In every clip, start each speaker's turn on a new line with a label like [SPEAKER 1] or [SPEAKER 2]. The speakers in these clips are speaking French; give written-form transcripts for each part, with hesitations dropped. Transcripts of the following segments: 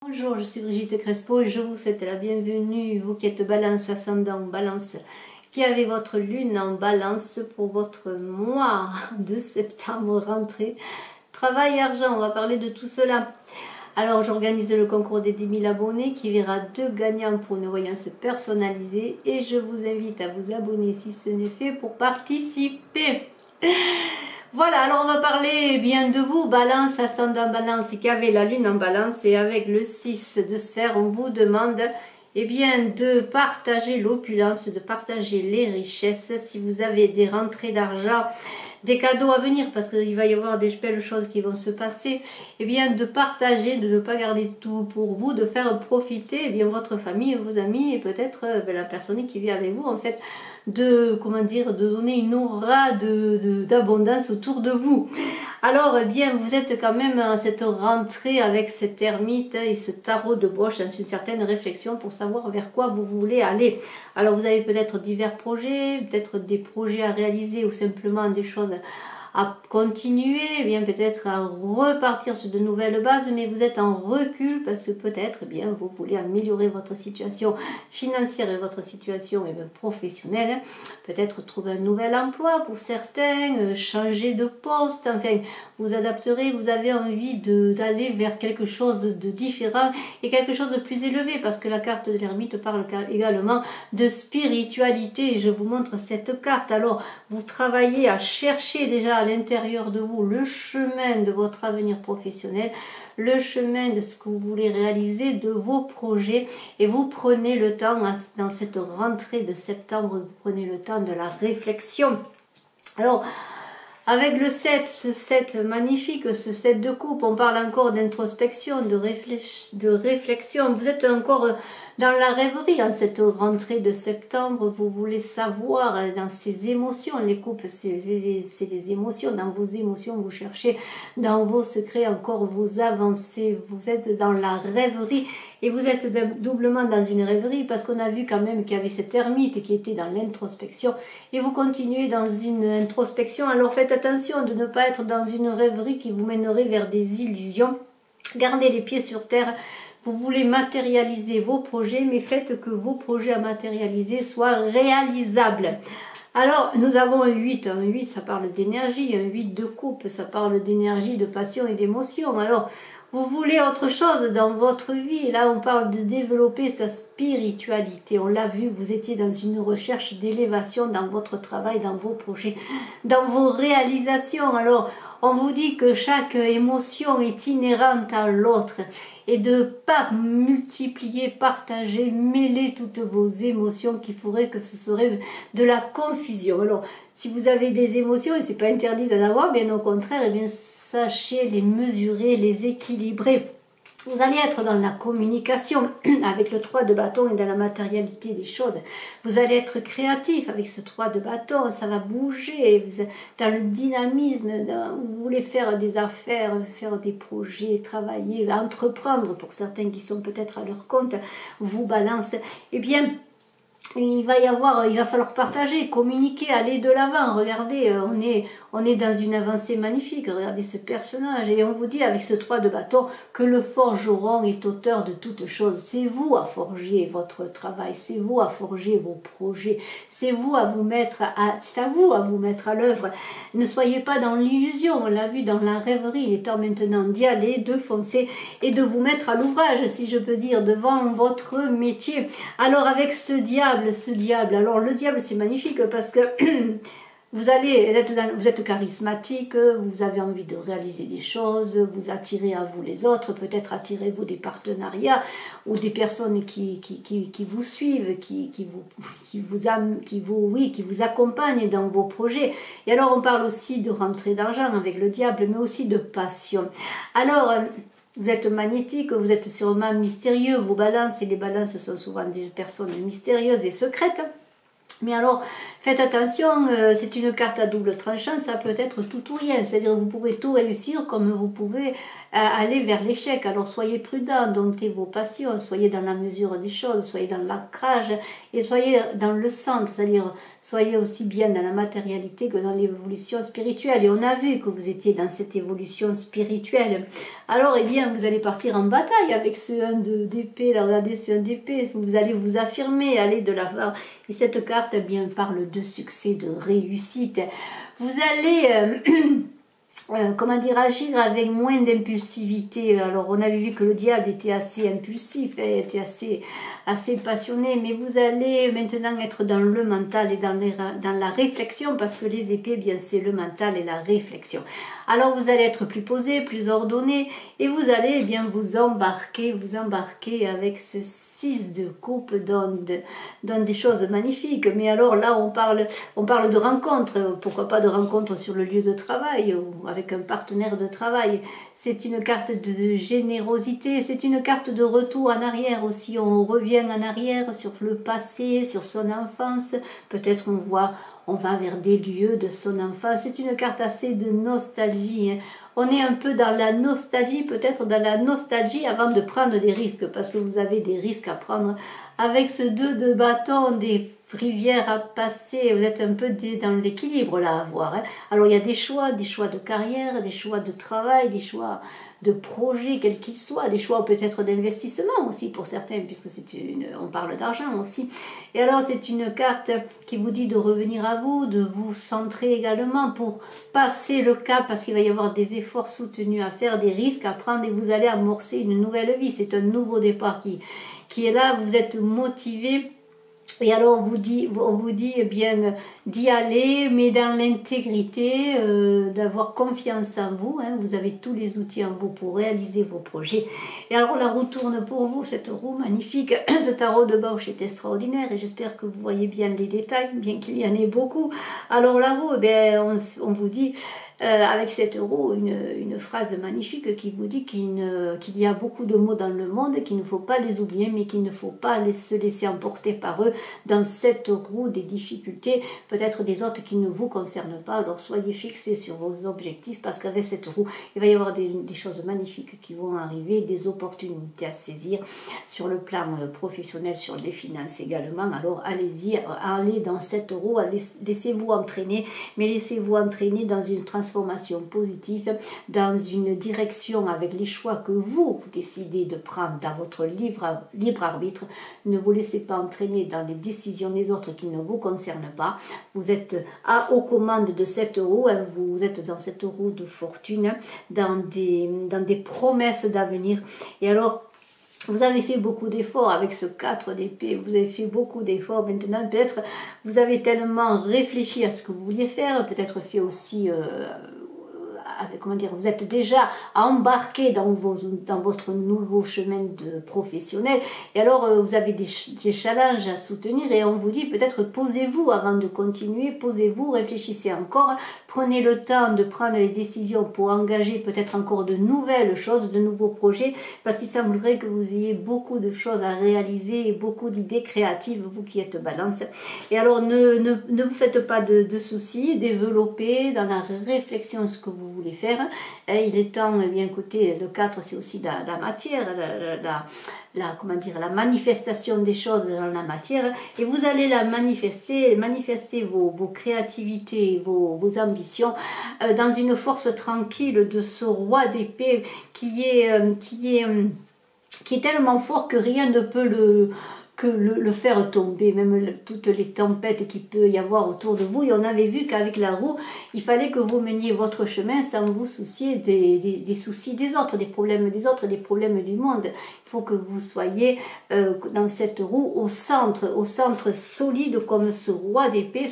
[SPEAKER 1] Bonjour, je suis Brigitte Crespo et je vous souhaite la bienvenue, vous qui êtes Balance, ascendant Balance, qui avez votre lune en Balance pour votre mois de septembre rentrée. Travail, argent, on va parler de tout cela. Alors j'organise le concours des 10 000 abonnés qui verra 2 gagnants pour une voyance personnalisée et je vous invite à vous abonner si ce n'est fait pour participer. Voilà, alors on va parler bien de vous, Balance, ascendant Balance, qui avait la lune en Balance, et avec le 6 de sphère, on vous demande bien, de partager l'opulence, de partager les richesses. Si vous avez des rentrées d'argent, des cadeaux à venir, parce qu'il va y avoir des belles choses qui vont se passer, bien de partager, de ne pas garder tout pour vous, de faire profiter bien votre famille, vos amis et peut-être la personne qui vit avec vous, en fait, de donner une aura d'abondance autour de vous. Alors bien, vous êtes quand même à cette rentrée avec cette ermite et ce tarot de Boche dans une certaine réflexion pour savoir vers quoi vous voulez aller. Alors vous avez peut-être divers projets, peut-être des projets à réaliser ou simplement des choses à continuer, bien peut-être à repartir sur de nouvelles bases, mais vous êtes en recul parce que peut-être bien vous voulez améliorer votre situation financière et votre situation professionnelle, peut-être trouver un nouvel emploi pour certains, changer de poste, enfin vous adapterez, vous avez envie d'aller vers quelque chose de différent et quelque chose de plus élevé, parce que la carte de l'ermite parle également de spiritualité et je vous montre cette carte. Alors vous travaillez à chercher déjà à l'intérieur de vous le chemin de votre avenir professionnel, le chemin de ce que vous voulez réaliser, de vos projets, et vous prenez le temps dans cette rentrée de septembre, vous prenez le temps de la réflexion. Alors avec le 7, ce 7 magnifique, ce 7 de coupe, on parle encore d'introspection, de réflexion. Vous êtes encore dans la rêverie en cette rentrée de septembre. Vous voulez savoir dans ces émotions. Les coupes, c'est des émotions. Dans vos émotions, vous cherchez dans vos secrets encore vos avancées. Vous êtes dans la rêverie. Et vous êtes doublement dans une rêverie parce qu'on a vu quand même qu'il y avait cette ermite qui était dans l'introspection. Et vous continuez dans une introspection. Alors faites attention de ne pas être dans une rêverie qui vous mènerait vers des illusions. Gardez les pieds sur terre. Vous voulez matérialiser vos projets, mais faites que vos projets à matérialiser soient réalisables. Alors, nous avons un 8. Un 8, ça parle d'énergie. Un 8 de coupe, ça parle d'énergie, de passion et d'émotion. Alors, vous voulez autre chose dans votre vie. Là, on parle de développer sa spiritualité. On l'a vu, vous étiez dans une recherche d'élévation dans votre travail, dans vos projets, dans vos réalisations. Alors, on vous dit que chaque émotion est inhérente à l'autre et de ne pas multiplier, partager, mêler toutes vos émotions qui ferait que ce serait de la confusion. Alors, si vous avez des émotions, et ce n'est pas interdit d'en avoir, bien au contraire, eh bien, sachez les mesurer, les équilibrer. Vous allez être dans la communication avec le 3 de bâton et dans la matérialité des choses. Vous allez être créatif avec ce 3 de bâton, ça va bouger. Vous êtes dans le dynamisme, vous voulez faire des affaires, faire des projets, travailler, entreprendre pour certains qui sont peut-être à leur compte, vous Balance. Eh bien, il va falloir partager, communiquer, aller de l'avant. Regardez, on est dans une avancée magnifique. Regardez ce personnage. Et on vous dit avec ce 3 de bâton que le forgeron est auteur de toutes choses. C'est vous à forger votre travail. C'est vous à forger vos projets. C'est vous à vous mettre c'est à vous à vous mettre à l'œuvre. Ne soyez pas dans l'illusion. On l'a vu dans la rêverie. Il est temps maintenant d'y aller, de foncer et de vous mettre à l'ouvrage, si je peux dire, devant votre métier. Alors avec ce diable, alors le diable c'est magnifique parce que vous êtes charismatique, vous avez envie de réaliser des choses, vous attirez à vous les autres, peut-être attirez-vous des partenariats ou des personnes qui vous suivent, qui vous accompagnent dans vos projets. Et alors on parle aussi de rentrée d'argent avec le diable, mais aussi de passion. Alors vous êtes magnétique, vous êtes sûrement mystérieux, vos balances, et les balances sont souvent des personnes mystérieuses et secrètes. Mais alors, faites attention, c'est une carte à double tranchant, ça peut être tout ou rien. C'est-à-dire vous pouvez tout réussir comme vous pouvez aller vers l'échec. Alors soyez prudents, domptez vos passions, soyez dans la mesure des choses, soyez dans l'ancrage et soyez dans le centre, c'est-à-dire soyez aussi bien dans la matérialité que dans l'évolution spirituelle. Et on a vu que vous étiez dans cette évolution spirituelle. Alors, eh bien, vous allez partir en bataille avec ce 1 d'épée. Là, regardez ce 1 d'épée. Vous allez vous affirmer, aller de l'avant. Et cette carte, eh bien, parle de succès, de réussite. Vous allez... comment dire, agir avec moins d'impulsivité. Alors on avait vu que le diable était assez impulsif, était assez passionné, mais vous allez maintenant être dans le mental et dans la réflexion, parce que les épées, bien c'est le mental et la réflexion. Alors vous allez être plus posé, plus ordonné, et vous allez eh bien vous embarquer avec ce 6 de coupe dans des choses magnifiques. Mais alors là on parle de rencontres, pourquoi pas de rencontres sur le lieu de travail ou avec un partenaire de travail. C'est une carte de générosité, c'est une carte de retour en arrière aussi. On revient en arrière sur le passé, sur son enfance. Peut-être on va vers des lieux de son enfance. C'est une carte assez de nostalgie. Hein. On est un peu dans la nostalgie, peut-être dans la nostalgie avant de prendre des risques, parce que vous avez des risques à prendre. Avec ce 2 de bâton, des rivières à passer, vous êtes un peu dans l'équilibre là à voir. Hein. Alors il y a des choix de carrière, des choix de travail, des choix de projets, quels qu'ils soient, des choix peut-être d'investissement aussi pour certains, puisque on parle d'argent aussi. Et alors c'est une carte qui vous dit de revenir à vous, de vous centrer également pour passer le cap, parce qu'il va y avoir des efforts soutenus à faire, des risques à prendre, et vous allez amorcer une nouvelle vie. C'est un nouveau départ qui est là, vous êtes motivé. Et alors on vous dit eh bien d'y aller, mais dans l'intégrité, d'avoir confiance en vous. Hein, vous avez tous les outils en vous pour réaliser vos projets. Et alors la roue tourne pour vous, cette roue magnifique. Ce tarot de Bausch est extraordinaire et j'espère que vous voyez bien les détails, bien qu'il y en ait beaucoup. Alors la roue, eh bien, on vous dit... avec cette roue, une phrase magnifique qui vous dit qu'il y a beaucoup de mots dans le monde, qu'il ne faut pas les oublier, mais qu'il ne faut pas se laisser emporter par eux dans cette roue des difficultés, peut-être des autres qui ne vous concernent pas. Alors soyez fixés sur vos objectifs, parce qu'avec cette roue, il va y avoir des choses magnifiques qui vont arriver, des opportunités à saisir sur le plan professionnel, sur les finances également. Alors allez-y, allez dans cette roue, laissez-vous entraîner, mais laissez-vous entraîner dans une transformation positive, dans une direction avec les choix que vous décidez de prendre dans votre libre arbitre. Ne vous laissez pas entraîner dans les décisions des autres qui ne vous concernent pas. Vous êtes aux commandes de cette roue, hein, vous êtes dans cette roue de fortune, hein, dans des promesses d'avenir. Et alors, vous avez fait beaucoup d'efforts avec ce 4 d'épée, vous avez fait beaucoup d'efforts. Maintenant, peut-être, vous avez tellement réfléchi à ce que vous vouliez faire, peut-être fait aussi... comment dire, vous êtes déjà embarqué dans votre nouveau chemin de professionnel, et alors vous avez des challenges à soutenir, et on vous dit peut-être posez-vous avant de continuer, posez-vous, réfléchissez encore, prenez le temps de prendre les décisions pour engager peut-être encore de nouvelles choses, de nouveaux projets, parce qu'il semblerait que vous ayez beaucoup de choses à réaliser et beaucoup d'idées créatives, vous qui êtes Balance. Et alors ne vous faites pas de soucis, développez dans la réflexion ce que vous voulez faire. Et il est temps, eh bien écoutez, le 4 c'est aussi la matière, comment dire, la manifestation des choses dans la matière, et vous allez la manifester vos créativités, vos ambitions dans une force tranquille de ce roi d'épée qui est tellement fort que rien ne peut le faire tomber, même toutes les tempêtes qu'il peut y avoir autour de vous. Et on avait vu qu'avec la roue, il fallait que vous meniez votre chemin sans vous soucier des soucis des autres, des problèmes des autres, des problèmes du monde. Il faut que vous soyez dans cette roue au centre solide, comme ce roi d'épée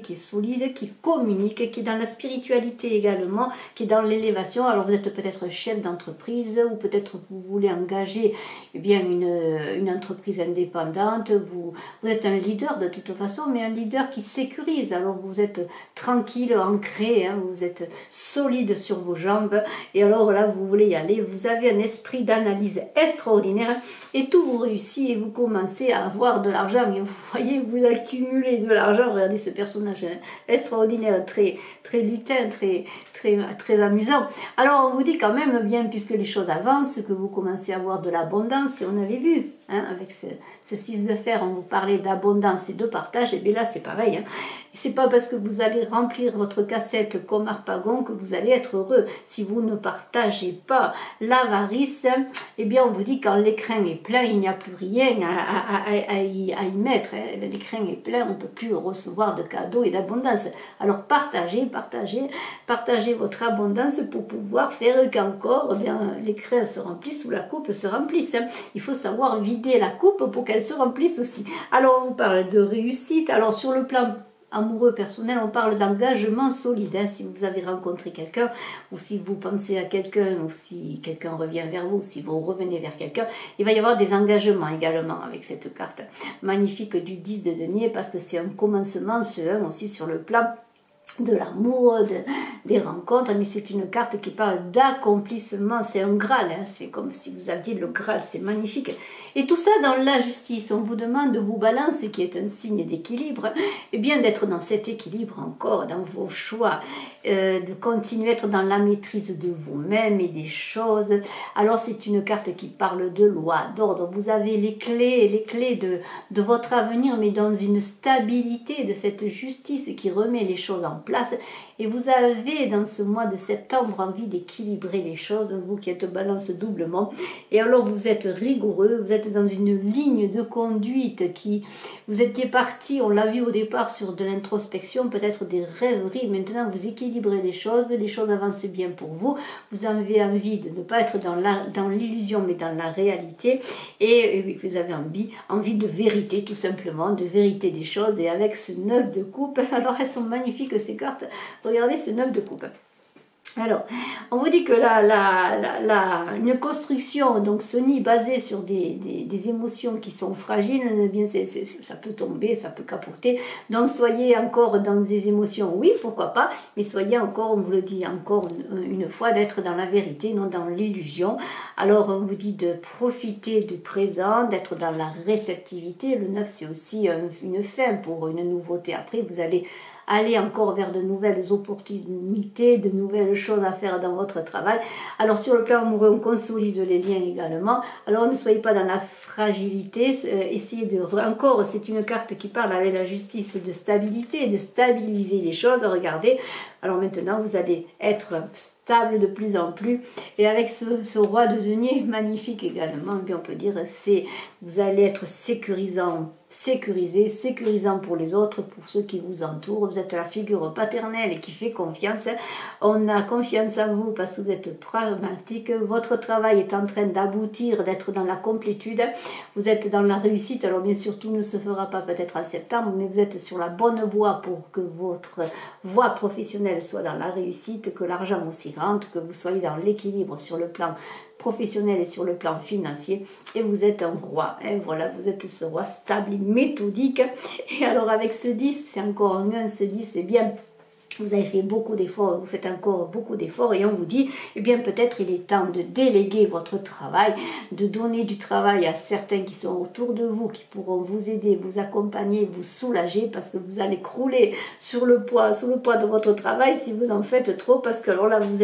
[SPEAKER 1] qui est solide, qui communique, qui est dans la spiritualité également, qui est dans l'élévation. Alors vous êtes peut-être chef d'entreprise, ou peut-être vous voulez engager eh bien une entreprise indépendante, indépendante, vous êtes un leader de toute façon, mais un leader qui sécurise. Alors vous êtes tranquille, ancré, hein, vous êtes solide sur vos jambes, et alors là vous voulez y aller, vous avez un esprit d'analyse extraordinaire, et tout vous réussit, et vous commencez à avoir de l'argent, et vous voyez, vous accumulez de l'argent. Regardez ce personnage extraordinaire, très lutin, très amusant. Alors on vous dit quand même, bien, puisque les choses avancent, que vous commencez à avoir de l'abondance, et on avait vu, hein, avec ce 6 de fer, on vous parlait d'abondance et de partage, et bien là c'est pareil, hein. C'est pas parce que vous allez remplir votre cassette comme Harpagon que vous allez être heureux. Si vous ne partagez pas l'avarice, eh bien on vous dit quand l'écrin est plein, il n'y a plus rien à y mettre. Hein. L'écrin est plein, on ne peut plus recevoir de cadeaux et d'abondance. Alors partagez votre abondance pour pouvoir faire qu'encore l'écrin se remplisse ou la coupe se remplisse. Hein. Il faut savoir vider la coupe pour qu'elle se remplisse aussi. Alors on parle de réussite. Alors sur le plan amoureux personnel, on parle d'engagement solide. Hein, si vous avez rencontré quelqu'un, ou si vous pensez à quelqu'un, ou si quelqu'un revient vers vous, ou si vous revenez vers quelqu'un, il va y avoir des engagements également avec cette carte magnifique du 10 de denier, parce que c'est un commencement, c'est un aussi sur le plan de l'amour, des rencontres, mais c'est une carte qui parle d'accomplissement, c'est un Graal, hein, c'est comme si vous aviez le Graal, c'est magnifique. Et tout ça dans la justice, on vous demande de vous balancer, qui est un signe d'équilibre, et bien d'être dans cet équilibre encore, dans vos choix, de continuer à être dans la maîtrise de vous-même et des choses. Alors c'est une carte qui parle de loi, d'ordre, vous avez les clés de votre avenir, mais dans une stabilité de cette justice qui remet les choses en place. Et vous avez dans ce mois de septembre envie d'équilibrer les choses, vous qui êtes balance doublement. Et alors vous êtes rigoureux, vous êtes dans une ligne de conduite qui... Vous étiez parti, on l'a vu au départ, sur de l'introspection, peut-être des rêveries. Maintenant vous équilibrez les choses avancent bien pour vous. Vous avez envie de ne pas être dans l'illusion, mais dans la réalité. Et vous avez envie de vérité, tout simplement, de vérité des choses. Et avec ce 9 de coupe, alors elles sont magnifiques ces cartes. Regardez ce 9 de coupe. Alors, on vous dit que une construction, donc ce nid basé sur des émotions qui sont fragiles, eh bien ça peut tomber, ça peut capoter. Donc soyez encore dans des émotions, oui, pourquoi pas, mais soyez encore, on vous le dit encore une fois, d'être dans la vérité, non dans l'illusion. Alors on vous dit de profiter du présent, d'être dans la réceptivité. Le 9, c'est aussi une fin pour une nouveauté. Après, vous allez aller encore vers de nouvelles opportunités, de nouvelles choses à faire dans votre travail. Alors sur le plan amoureux, on consolide les liens également. Alors ne soyez pas dans la fragilité, essayez de... Encore, c'est une carte qui parle avec la justice de stabilité, de stabiliser les choses. Regardez, alors maintenant vous allez être stable de plus en plus. Et avec ce roi de denier, magnifique également, bien on peut dire, vous allez être sécurisant, sécurisant pour les autres, pour ceux qui vous entourent. Vous êtes la figure paternelle et qui fait confiance. On a confiance en vous parce que vous êtes pragmatique. Votre travail est en train d'aboutir, d'être dans la complétude. Vous êtes dans la réussite. Alors bien sûr, tout ne se fera pas peut-être en septembre, mais vous êtes sur la bonne voie pour que votre voie professionnelle soit dans la réussite, que l'argent aussi rentre, que vous soyez dans l'équilibre sur le plan professionnel et sur le plan financier, et vous êtes un roi, et voilà, vous êtes ce roi stable et méthodique. Et alors avec ce 10, c'est encore un 1, ce 10, c'est bien, vous avez fait beaucoup d'efforts, vous faites encore beaucoup d'efforts, et on vous dit, eh bien peut-être il est temps de déléguer votre travail, de donner du travail à certains qui sont autour de vous, qui pourront vous aider, vous accompagner, vous soulager, parce que vous allez crouler sous le poids de votre travail si vous en faites trop, parce que alors là vous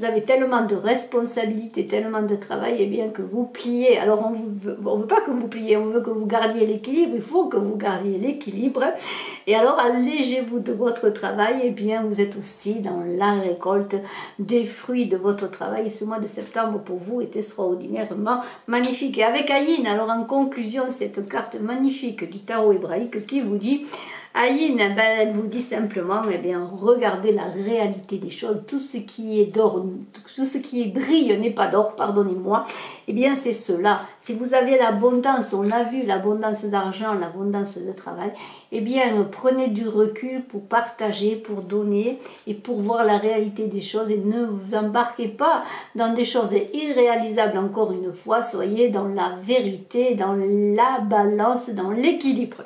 [SPEAKER 1] avez tellement de responsabilités, tellement de travail, et bien que vous pliez. Alors on veut pas que vous pliez, on veut que vous gardiez l'équilibre, il faut que vous gardiez l'équilibre. Et alors allégez-vous de votre travail, et bien vous êtes aussi dans la récolte des fruits de votre travail. Et ce mois de septembre pour vous est extraordinairement magnifique. Et avec Aïn, alors en conclusion, cette carte magnifique du tarot hébraïque qui vous dit... Aïn, elle vous dit simplement, eh bien, regardez la réalité des choses. Tout ce qui est d'or, tout ce qui brille n'est pas d'or, pardonnez-moi. eh bien c'est cela. Si vous avez l'abondance, on l'a vu, l'abondance d'argent, l'abondance de travail, eh bien prenez du recul pour partager, pour donner et pour voir la réalité des choses et ne vous embarquez pas dans des choses irréalisables encore une fois, soyez dans la vérité, dans la balance, dans l'équilibre.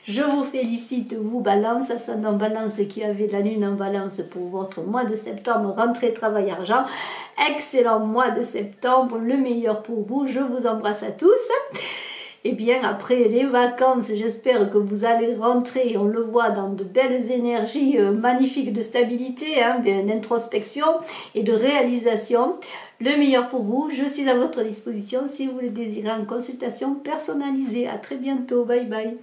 [SPEAKER 1] Je vous félicite, vous Balance, ascendant Balance qui avez la lune en Balance pour votre mois de septembre, rentrée, travail, argent. Excellent mois de septembre, le meilleur pour vous, je vous embrasse à tous. Et bien après les vacances, j'espère que vous allez rentrer, on le voit, dans de belles énergies magnifiques de stabilité, hein, d'introspection et de réalisation. Le meilleur pour vous, je suis à votre disposition si vous le désirez en consultation personnalisée. À très bientôt, bye bye.